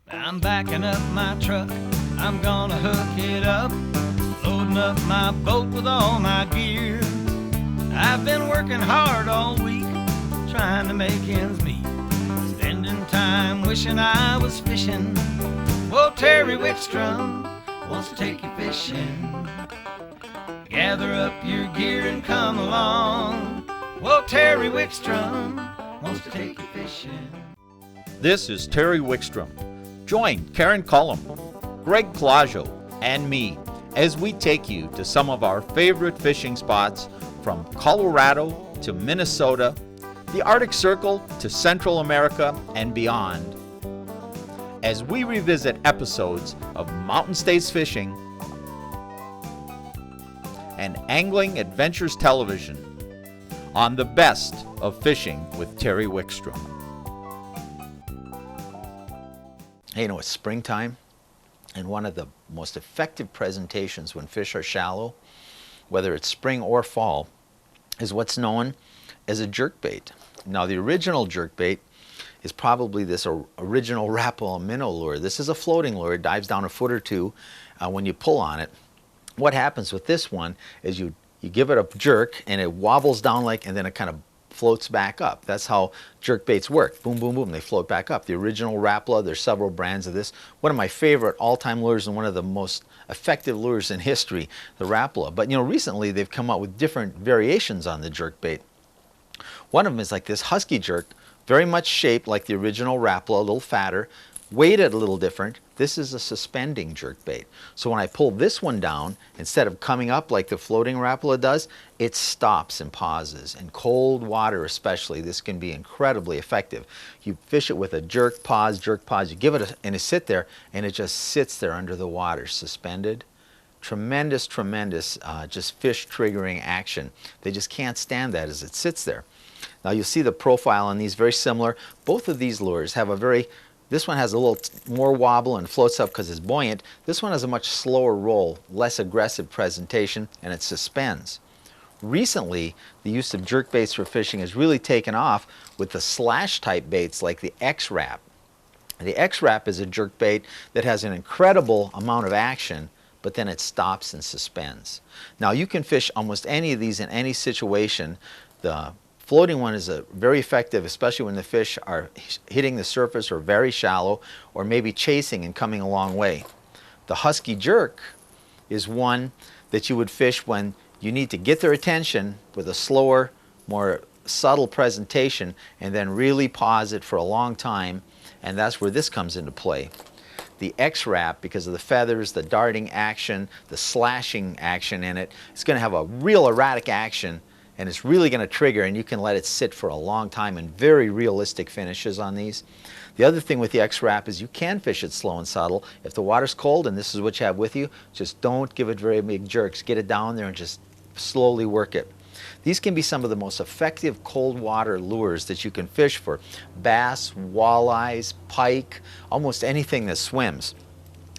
I'm backing up my truck, I'm gonna hook it up, loading up my boat with all my gear. I've been working hard all week, trying to make ends meet, spending time wishing I was fishing. Well, Terry Wickstrom wants to take you fishing. Gather up your gear and come along. Well, Terry Wickstrom wants to take you fishing. This is Terry Wickstrom. Join Karen Cullum, Greg Plaggio, and me as we take you to some of our favorite fishing spots from Colorado to Minnesota, the Arctic Circle to Central America and beyond, as we revisit episodes of Mountain States Fishing and Angling Adventures Television on the best of fishing with Terry Wickstrom. Hey, you know, it's springtime, and one of the most effective presentations when fish are shallow, whether it's spring or fall, is what's known as a jerkbait. Now, the original jerkbait is probably this original Rapala minnow lure. This is a floating lure. It dives down a foot or two when you pull on it. What happens with this one is you give it a jerk, and it wobbles down and then it kind of floats back up. That's how jerk baits work. Boom, boom, boom, they float back up. The original Rapala, there's several brands of this. One of my favorite all-time lures and one of the most effective lures in history, the Rapala. But you know, recently they've come out with different variations on the jerk bait. One of them is like this husky jerk, very much shaped like the original Rapala, a little fatter, weighted a little different. This is a suspending jerk bait. So when I pull this one down, instead of coming up like the floating Rapala does, it stops and pauses. In cold water especially, this can be incredibly effective. You fish it with a jerk, pause, you give it and it sit there, and it just sits there under the water, suspended. Tremendous, just fish triggering action. They just can't stand that as it sits there. Now you'll see the profile on these very similar. Both of these lures have this one has a little more wobble and floats up because it's buoyant. This one has a much slower roll, less aggressive presentation, and it suspends. Recently, the use of jerk baits for fishing has really taken off with the slash type baits like the X-Rap. The X-Rap is a jerk bait that has an incredible amount of action, but then it stops and suspends. Now you can fish almost any of these in any situation. The floating one is very effective, especially when the fish are hitting the surface or very shallow, or maybe chasing and coming a long way. The husky jerk is one that you would fish when you need to get their attention with a slower, more subtle presentation, and then really pause it for a long time, and that's where this comes into play. The X-Rap, because of the feathers, the darting action, the slashing action in it, it's going to have a real erratic action, and it's really going to trigger, and you can let it sit for a long time, and very realistic finishes on these. The other thing with the X-Rap is you can fish it slow and subtle. If the water's cold and this is what you have with you, just don't give it very big jerks. Get it down there and just slowly work it. These can be some of the most effective cold water lures that you can fish for bass, walleyes, pike, almost anything that swims.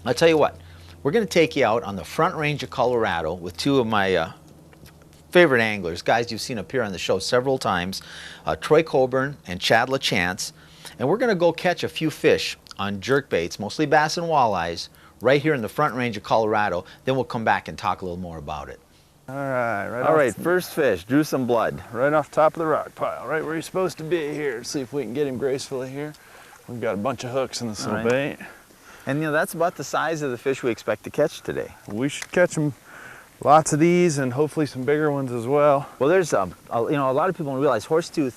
I'll tell you what, we're going to take you out on the Front Range of Colorado with two of my favorite anglers, guys you've seen appear on the show several times, Troy Coburn and Chad LaChance, and we're going to go catch a few fish on jerk baits, mostly bass and walleyes, right here in the Front Range of Colorado. Then we'll come back and talk a little more about it. All right, first fish, drew some blood. Right off top of the rock pile, right where he's supposed to be here. Let's see if we can get him gracefully here. We've got a bunch of hooks in this little bait. And you know, that's about the size of the fish we expect to catch today. We should catch them. Lots of these, and hopefully some bigger ones as well. Well, there's you know, a lot of people don't realize horsetooth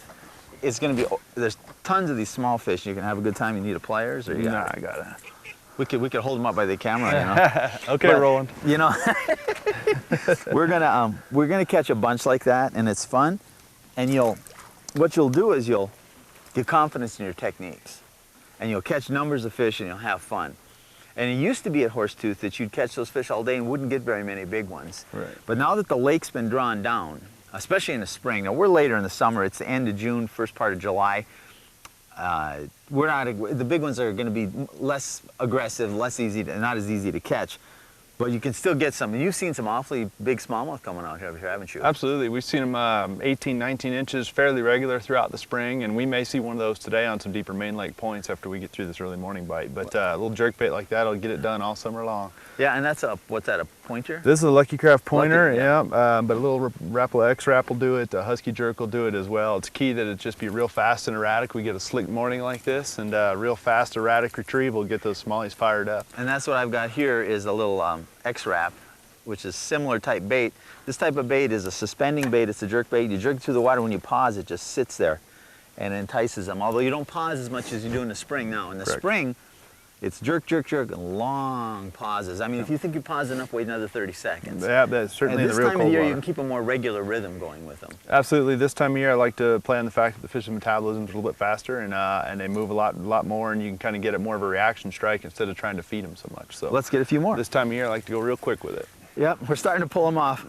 is going to be. There's tons of these small fish. You can have a good time. You need a pliers, or you I got it. We could hold them up by the camera, you know. Okay, but, Roland. You know, we're gonna catch a bunch like that, and it's fun. And what you'll do is you'll get confidence in your techniques, and you'll catch numbers of fish, and you'll have fun. And it used to be at Horsetooth that you'd catch those fish all day and wouldn't get very many big ones. Right. But now that the lake's been drawn down, especially in the spring, now we're later in the summer, it's the end of June, first part of July, the big ones are going to be less aggressive, not as easy to catch. But you can still get some. And you've seen some awfully big smallmouth coming out here, haven't you? Absolutely. We've seen them 18, 19 inches fairly regular throughout the spring, and we may see one of those today on some deeper main lake points after we get through this early morning bite. But a little jerkbait like that will get it done all summer long. Yeah, and that's what's that, a pointer? This is a Lucky Craft pointer, Lucky, yeah. But a little Rapala X-Rap will do it, a Husky Jerk will do it as well. It's key that it just be real fast and erratic. We get a slick morning like this, and real fast, erratic retrieve will get those smallies fired up. And that's what I've got here is a little X-Rap, which is similar type bait. This type of bait is a suspending bait. It's a jerk bait. You jerk it through the water. When you pause, it just sits there and entices them. Although you don't pause as much as you do in the spring now. In the spring, it's jerk, jerk, jerk, and long pauses. I mean, if you think you pause enough, wait another 30 seconds. Yeah, that's certainly the real cold water. This time of year, you can keep a more regular rhythm going with them. Absolutely. This time of year, I like to play on the fact that the fish's metabolism is a little bit faster, and they move a lot more, and you can kind of get it more of a reaction strike instead of trying to feed them so much. So let's get a few more. This time of year, I like to go real quick with it. Yep, we're starting to pull them off.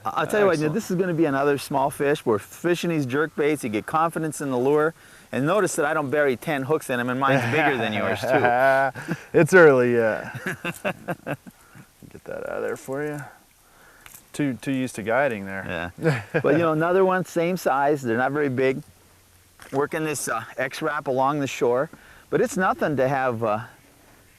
I'll tell you what, this is going to be another small fish. We're fishing these jerk baits. You get confidence in the lure. And notice that I don't bury 10 hooks in them, and mine's bigger than yours, too. It's early yet. Get that out of there for you. Too used to guiding there. Yeah. But, another one, same size. They're not very big. Working this X-Rap along the shore. But it's nothing to have,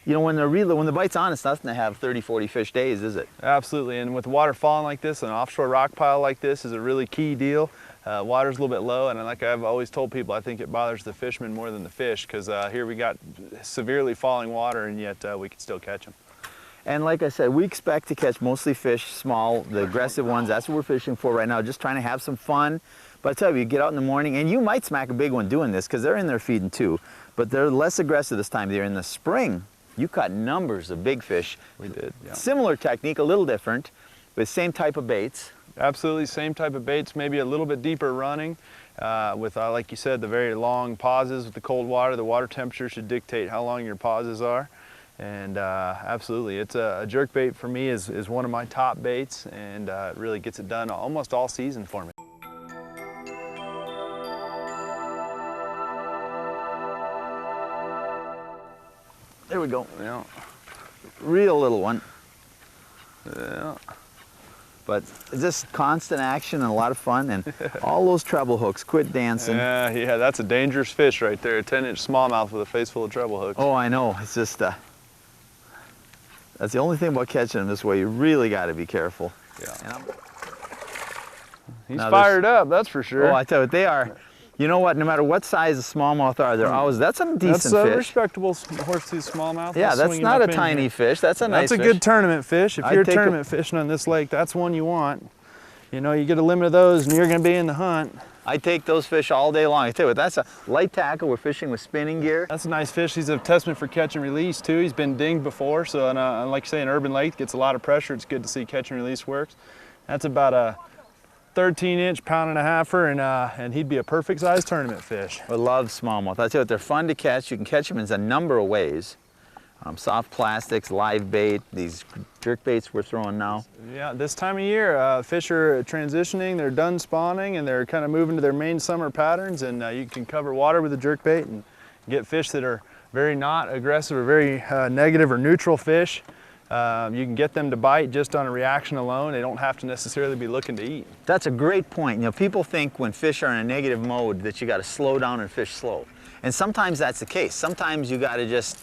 when the bite's on, it's nothing to have 30, 40 fish days, is it? Absolutely. And with the water falling like this, an offshore rock pile like this is a really key deal. Water's a little bit low, and like I've always told people, I think it bothers the fishermen more than the fish, because here we got severely falling water, and yet we can still catch them. And like I said, we expect to catch mostly fish, small, the aggressive ones. That's what we're fishing for right now, just trying to have some fun. But I tell you get out in the morning, and you might smack a big one doing this, because they're in there feeding too, but they're less aggressive this time of year. In the spring, you caught numbers of big fish. We did, yeah. Similar technique, a little different, but same type of baits. Absolutely, same type of baits, maybe a little bit deeper running with, like you said, the very long pauses with the cold water. The water temperature should dictate how long your pauses are. And absolutely, it's a jerk bait for me is one of my top baits, and it really gets it done almost all season for me. There we go. Yeah. Real little one. Yeah. But just constant action and a lot of fun, and all those treble hooks, quit dancing. Yeah, that's a dangerous fish right there, a 10-inch smallmouth with a face full of treble hooks. Oh, I know. It's just, that's the only thing about catching them this way. You really got to be careful. Yeah. He's fired up, that's for sure. Oh, I tell you what, they are. You know what? No matter what size of smallmouth are, they're always, that's a decent fish. That's a respectable horseshoe smallmouth. Yeah, that's not a tiny fish. That's a nice fish. That's a good tournament fish. If you're tournament fishing on this lake, that's one you want. You get a limit of those and you're going to be in the hunt. I take those fish all day long. I tell you what, that's a light tackle. We're fishing with spinning gear. That's a nice fish. He's a testament for catch and release too. He's been dinged before, so like you say, an urban lake gets a lot of pressure. It's good to see catch and release works. That's about a 13-inch, pound-and-a-halfer, and he'd be a perfect size tournament fish. I love smallmouth. I tell you what, they're fun to catch. You can catch them in a number of ways. Soft plastics, live bait, these jerk baits we're throwing now. Yeah, this time of year, fish are transitioning, they're done spawning, and they're kind of moving to their main summer patterns, and you can cover water with a jerk bait and get fish that are very not aggressive or very negative or neutral fish. You can get them to bite just on a reaction alone. They don't have to necessarily be looking to eat. That's a great point. People think when fish are in a negative mode that you got to slow down and fish slow. And sometimes that's the case. Sometimes you got to just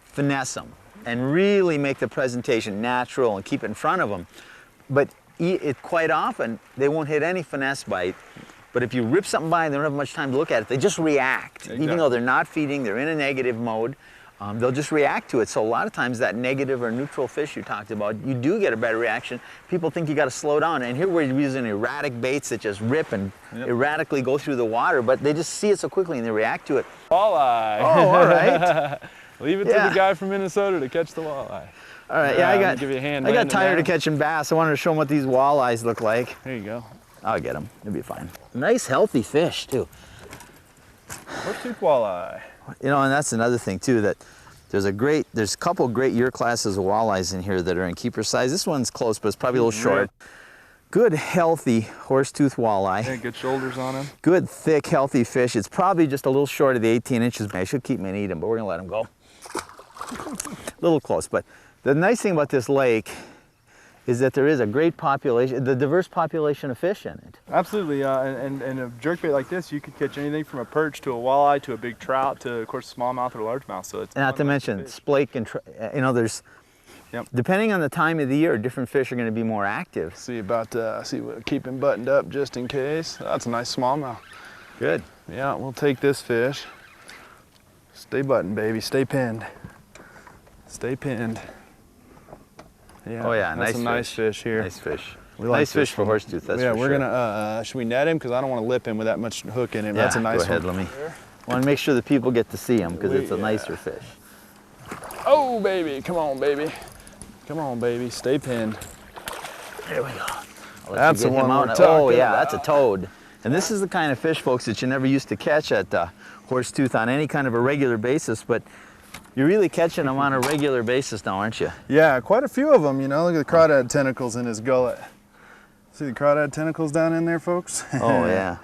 finesse them and really make the presentation natural and keep it in front of them. But quite often, they won't hit any finesse bite. But if you rip something by and they don't have much time to look at it, they just react. Exactly. Even though they're not feeding, they're in a negative mode. They'll just react to it. So a lot of times that negative or neutral fish you talked about, you do get a better reaction. People think you got to slow down. And here we're using erratic baits that just rip and erratically go through the water, but they just see it so quickly and they react to it. Walleye. Oh, all right. Leave it to the guy from Minnesota to catch the walleye. All right, yeah, I got tired of catching bass. I wanted to show them what these walleyes look like. There you go. I'll get them. It'll be fine. Nice, healthy fish, too. Horseshoe walleye. And that's another thing too, that there's a couple great year classes of walleyes in here that are in keeper size. This one's close, but it's probably a little short. Good, healthy horsetooth walleye. Yeah, good shoulders on him. Good, thick, healthy fish. It's probably just a little short of the 18 inches. I should keep him and eat him, but we're gonna let him go. A little close, but the nice thing about this lake is that there is a great population, the diverse population of fish in it. Absolutely, and a jerkbait like this, you could catch anything from a perch to a walleye to a big trout to, of course, smallmouth or largemouth. So it's Not to mention splake and, you know, there's, depending on the time of the year, different fish are going to be more active. See what keep him buttoned up just in case. That's a nice smallmouth. Good. Yeah, we'll take this fish. Stay buttoned, baby. Stay pinned. Stay pinned. Yeah, oh yeah, that's a nice fish here. Nice fish. We like nice fish for horsetooth, that's yeah, for we're sure. gonna, should we net him? Because I don't want to lip him with that much hook in him. Yeah, That's a nice go ahead, one. let me. I want to make sure the people get to see him because it's a nicer fish. Oh, baby, come on, baby. Come on, baby, stay pinned. There we go. That's the one we're Oh talking yeah, about. that's a toad. And this is the kind of fish, folks, that you never used to catch at Horsetooth on any kind of a regular basis, but you're really catching them on a regular basis now, aren't you? Yeah, quite a few of them, you know. Look at the crawdad tentacles in his gullet. See the crawdad tentacles down in there, folks? Oh yeah.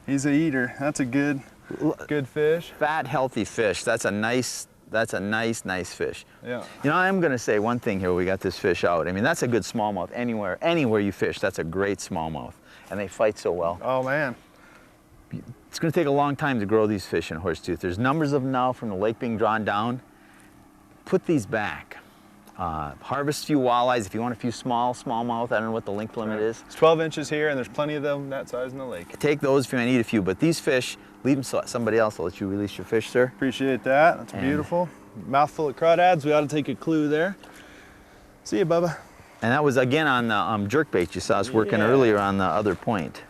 He's a eater. That's a good fish. Fat, healthy fish. That's a nice fish. Yeah. You know, I'm gonna say one thing here, we got this fish out. I mean, that's a good smallmouth anywhere you fish, that's a great smallmouth. And they fight so well. Oh man. It's gonna take a long time to grow these fish in Horsetooth. There's numbers of them now from the lake being drawn down. Put these back. Harvest a few walleyes. If you want a few smallmouth, I don't know what the length limit is. It's 12 inches here and there's plenty of them that size in the lake. Take those if you want to eat a few, but these fish, leave them so somebody else will let you release your fish, sir. Appreciate that. That's beautiful. Mouthful of crawdads. We ought to take a clue there. See you, Bubba. And that was again on the jerkbait you saw us working earlier on the other point.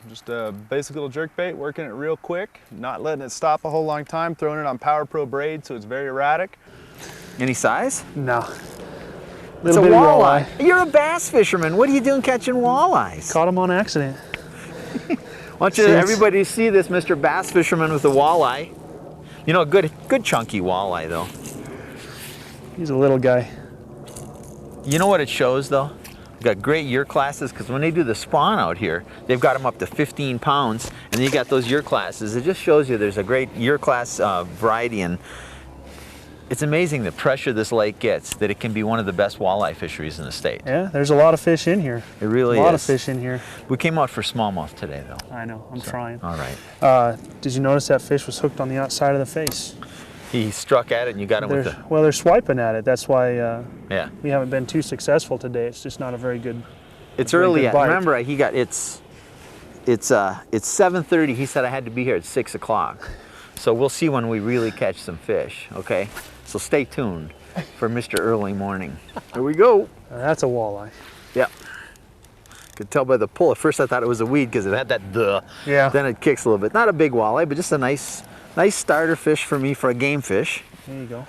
Just a basic little jerkbait, working it real quick, not letting it stop a whole long time, throwing it on Power Pro braid so it's very erratic. Any size? No. It's a walleye. You're a bass fisherman. What are you doing catching walleyes? Caught him on accident. I want you to, everybody to see this Mr. Bass Fisherman with a walleye. You know, a good chunky walleye though. He's a little guy. You know what it shows though? We've got great year classes because when they do the spawn out here, they've got them up to 15 pounds, and then you got those year classes. It just shows you there's a great year class variety, and it's amazing the pressure this lake gets that it can be one of the best walleye fisheries in the state. Yeah, there's a lot of fish in here. It really is. A lot of fish in here. We came out for smallmouth today though. I know, I'm trying. All right. Did you notice that fish was hooked on the outside of the face? He struck at it and you got him with the... Well, they're swiping at it. That's why yeah. we haven't been too successful today. It's just not a very good... It's early. Remember, he got... It's 7:30. He said I had to be here at 6 o'clock. So we'll see when we really catch some fish, okay? So stay tuned for Mr. Early Morning. Here we go. That's a walleye. Yeah. Could tell by the pull. At first I thought it was a weed because it had that duh. Yeah. Then it kicks a little bit. Not a big walleye, but just a nice starter fish for me for a game fish. There you go.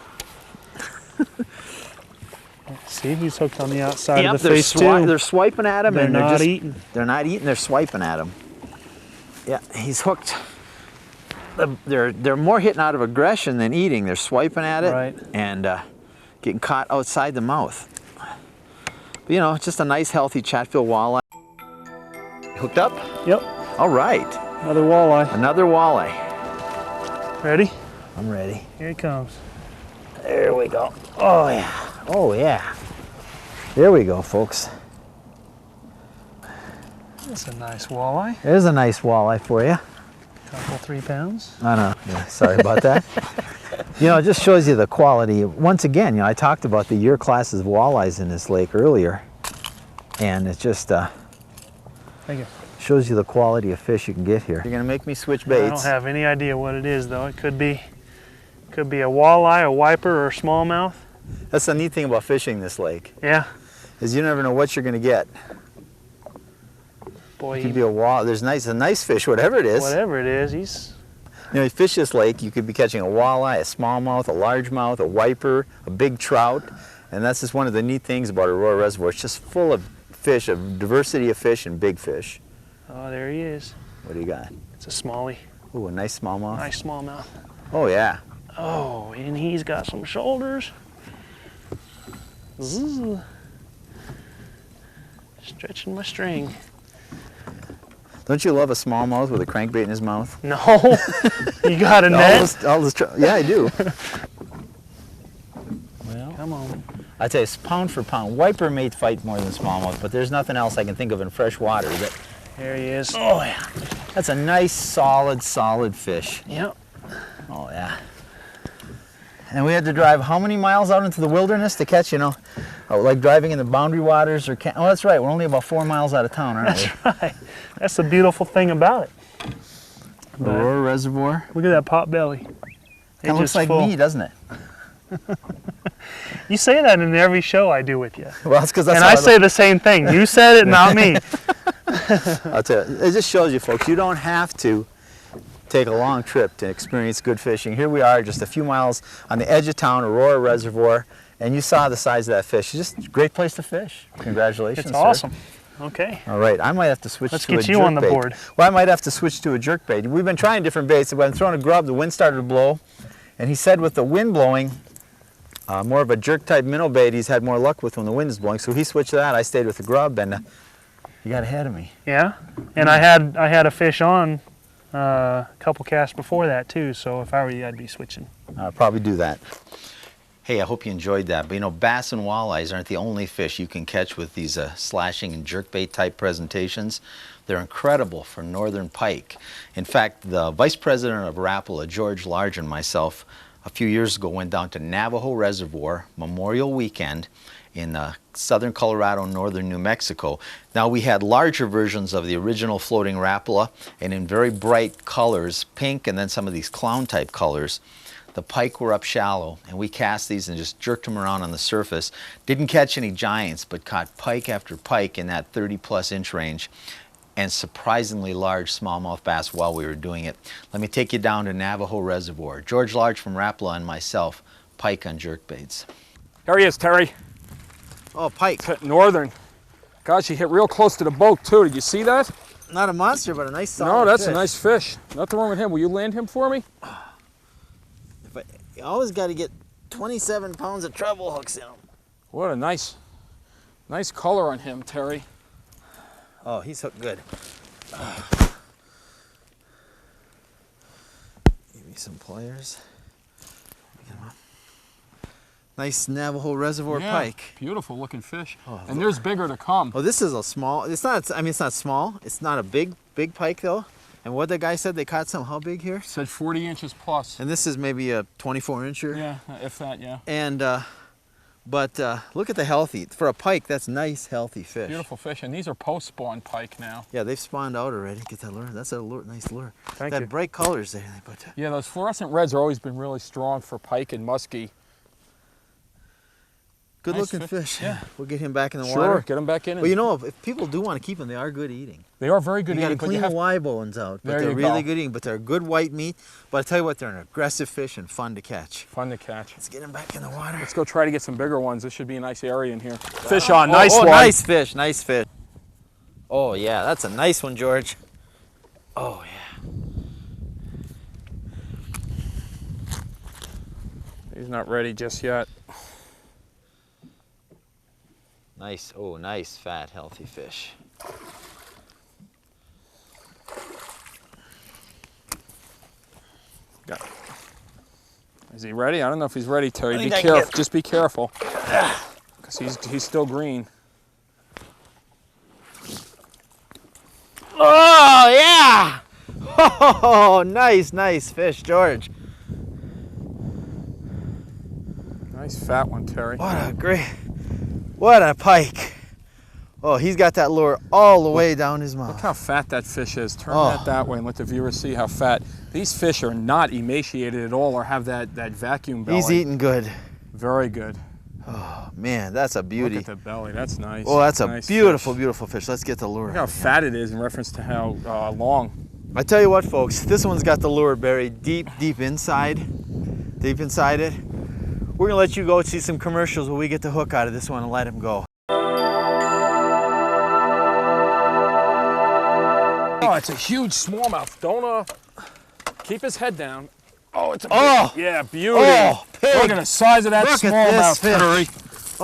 See, he's hooked on the outside of the face too. They're swiping at him. They're and not eating. They're not eating, they're swiping at him. Yeah, he's hooked. They're more hitting out of aggression than eating. They're swiping at it and getting caught outside the mouth. But, you know, it's just a nice, healthy Chatfield walleye. Hooked up? Yep. All right. Another walleye. Another walleye. Ready? I'm ready. Here he comes. There we go. Oh, yeah. Oh, yeah. There we go, folks. That's a nice walleye. There's a nice walleye for you. Couple 3 pounds. I know. Yeah, sorry about that. You know, it just shows you the quality. Once again, you know, I talked about the year classes of walleyes in this lake earlier, and it just Thank you. shows you the quality of fish you can get here. You're gonna make me switch baits. I don't have any idea what it is though. It could be a walleye, a wiper, or a smallmouth. That's the neat thing about fishing this lake. Yeah. Is you never know what you're gonna get. Boy, it could be a there's a nice fish, whatever it is. Whatever it is, he's... You know, you fish this lake, you could be catching a walleye, a smallmouth, a largemouth, a wiper, a big trout, and that's just one of the neat things about Aurora Reservoir. It's just full of fish, a diversity of fish and big fish. Oh, there he is. What do you got? It's a smallie. Ooh, a nice smallmouth. Nice smallmouth. Oh, yeah. Oh, and he's got some shoulders. Zzz. Stretching my string. Don't you love a smallmouth with a crankbait in his mouth? No. You got a net? Yeah, I do. Well, Come on. I tell you, it's pound for pound. Wiper may fight more than smallmouth, but there's nothing else I can think of in fresh water that. There he is. Oh yeah, that's a nice, solid fish. Yep. Oh yeah. And we had to drive how many miles out into the wilderness to catch, you know, like driving in the boundary waters or oh, that's right. We're only about 4 miles out of town, aren't we? That's right. That's the beautiful thing about it. Aurora Reservoir. Look at that pot belly. Kind of looks like me, doesn't it? You say that in every show I do with you. Well, it's because that's and I say the same thing. You said it, not me. I'll tell you, it just shows you, folks, you don't have to take a long trip to experience good fishing. Here we are, just a few miles on the edge of town, Aurora Reservoir, and you saw the size of that fish. It's just a great place to fish. Congratulations, It's awesome. Okay. All right, I might have to switch Let's to a get you jerk on the bait. board. Well, I might have to switch to a jerk bait. We've been trying different baits. When I'm throwing a grub, the wind started to blow, and he said with the wind blowing, more of a jerk type minnow bait he's had more luck with when the wind is blowing. So he switched to that. I stayed with the grub, and you got ahead of me. Yeah, and I had a fish on a couple casts before that too. So if I were you, I'd be switching. I'll probably do that. Hey, I hope you enjoyed that. But you know, bass and walleyes aren't the only fish you can catch with these slashing and jerkbait type presentations. They're incredible for northern pike. In fact, the vice president of Rapala, George Large, and myself, a few years ago went down to Navajo Reservoir Memorial Weekend in southern Colorado, northern New Mexico. Now we had larger versions of the original floating Rapala, and in very bright colors, pink and then some of these clown type colors. The pike were up shallow, and we cast these and just jerked them around on the surface. Didn't catch any giants, but caught pike after pike in that 30+ inch range, and surprisingly large smallmouth bass while we were doing it. Let me take you down to Navajo Reservoir. George Large from Rapala and myself, pike on jerkbaits. There he is, Terry. Oh, pike. Hit northern. Gosh, he hit real close to the boat too. Did you see that? Not a monster, but a nice solid No, that's fish. a nice fish. Nothing wrong with him. Will you land him for me? You always got to get 27 pounds of treble hooks in him. What a nice color on him, Terry. Oh, he's hooked good. Give me some pliers. Get him up. Nice Navajo Reservoir pike. Beautiful looking fish. Oh, and there's bigger to come. Oh, this is a small. It's not. I mean, it's not small. It's not a big pike though. And what the guy said, they caught some. How big here? Said 40 inches plus. And this is maybe a 24-incher. Yeah, if that. Yeah. And but look at the healthy. For a pike, that's nice, healthy fish. Beautiful fish, and these are post-spawn pike now. Yeah, they've spawned out already. Get that lure. That's a lure, nice lure. Thank you. That bright colors there. They put. Yeah, those fluorescent reds have always been really strong for pike and muskie. Good Nice looking fish. Yeah. We'll get him back in the Sure, water. get him back in. Well, you know, if people do want to keep them, they are good eating. They are very good You got to eating, but clean you the have Y bones out, but There they're you really go. good eating. But they're good white meat. But I tell you what, they're an aggressive fish and fun to catch. fun to catch. Let's get him back in the water. Let's go try to get some bigger ones. This should be a nice area in here. Fish on, nice one. Nice fish, nice fish. Oh yeah, that's a nice one, George. Oh yeah. He's not ready just yet. Nice, oh nice, fat, healthy fish. Got it. Is he ready? I don't know if he's ready, Terry. Be think I can careful. get- Just be careful. Because he's still green. Oh yeah! Oh, nice fish, George. Nice fat one, Terry. What a pike. Oh, he's got that lure all the way down his Look mouth. how fat that fish is. Turn Oh. that way and let the viewers see how fat. These fish are not emaciated at all or have that vacuum belly. He's eating good. Very good. Oh man, that's a beauty. Look at the belly. That's nice. Oh, that's a Nice beautiful, fish. beautiful fish. Let's get the lure. Look how fat it is in reference to how long. I tell you what, folks, this one's got the lure buried deep inside it. We're gonna let you go see some commercials where we get the hook out of this one and let him go. Oh, it's a huge smallmouth. Don't keep his head down. Oh, it's a Oh! big, yeah, beauty. Oh, pig. Look at the size of that Look at smallmouth, this Terry. fish.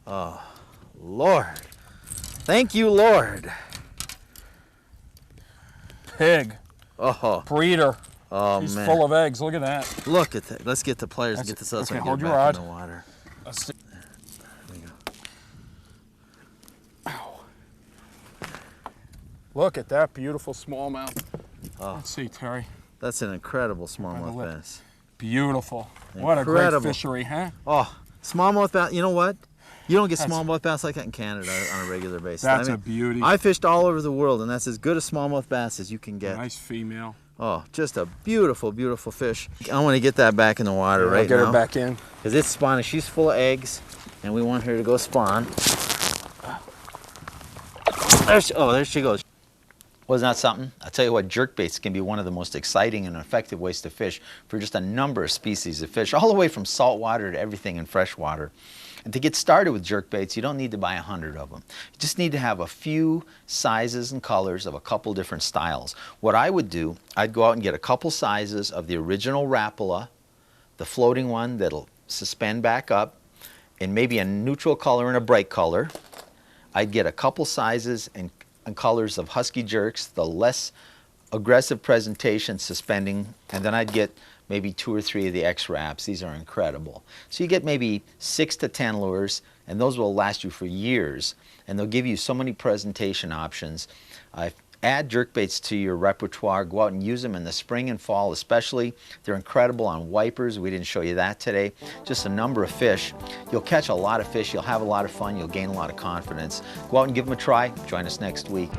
Oh, Lord. Thank you, Lord. Pig, Oh, breeder. Oh, She's man. full of eggs. Look at that. Look at that. Let's get the pliers and get this out so okay, we hold can get your back rod. in the water. Let's see. There you go. Ow. Look at that beautiful smallmouth. Oh. Let's see, Terry. That's an incredible Have a smallmouth look. bass. Beautiful. What a great Incredible. fishery, huh? Oh, smallmouth bass. You know what? You don't get That's- smallmouth bass like that in Canada on a regular basis. That's a beauty. I fished all over the world, and that's as good a smallmouth bass as you can get. Nice female. Oh, just a beautiful, beautiful fish. I want to get that back in the water Yeah, right I'll get now. her back in. Because it's spawning. She's full of eggs, and we want her to go spawn. There she goes. Wasn't that something? I'll tell you what, jerkbaits can be one of the most exciting and effective ways to fish for just a number of species of fish, all the way from saltwater to everything in freshwater. And to get started with jerkbaits, you don't need to buy 100 of them. You just need to have a few sizes and colors of a couple different styles. What I would do, I'd go out and get a couple sizes of the original Rapala, the floating one that'll suspend back up, and maybe a neutral color and a bright color. I'd get a couple sizes and colors of Husky Jerks, the less aggressive presentation suspending, and then I'd get maybe 2 or 3 of the X-Wraps. These are incredible. So you get maybe 6 to 10 lures, and those will last you for years, and they'll give you so many presentation options. Add jerkbaits to your repertoire. Go out and use them in the spring and fall especially. They're incredible on wipers. We didn't show you that today. Just a number of fish. You'll catch a lot of fish. You'll have a lot of fun. You'll gain a lot of confidence. Go out and give them a try. Join us next week.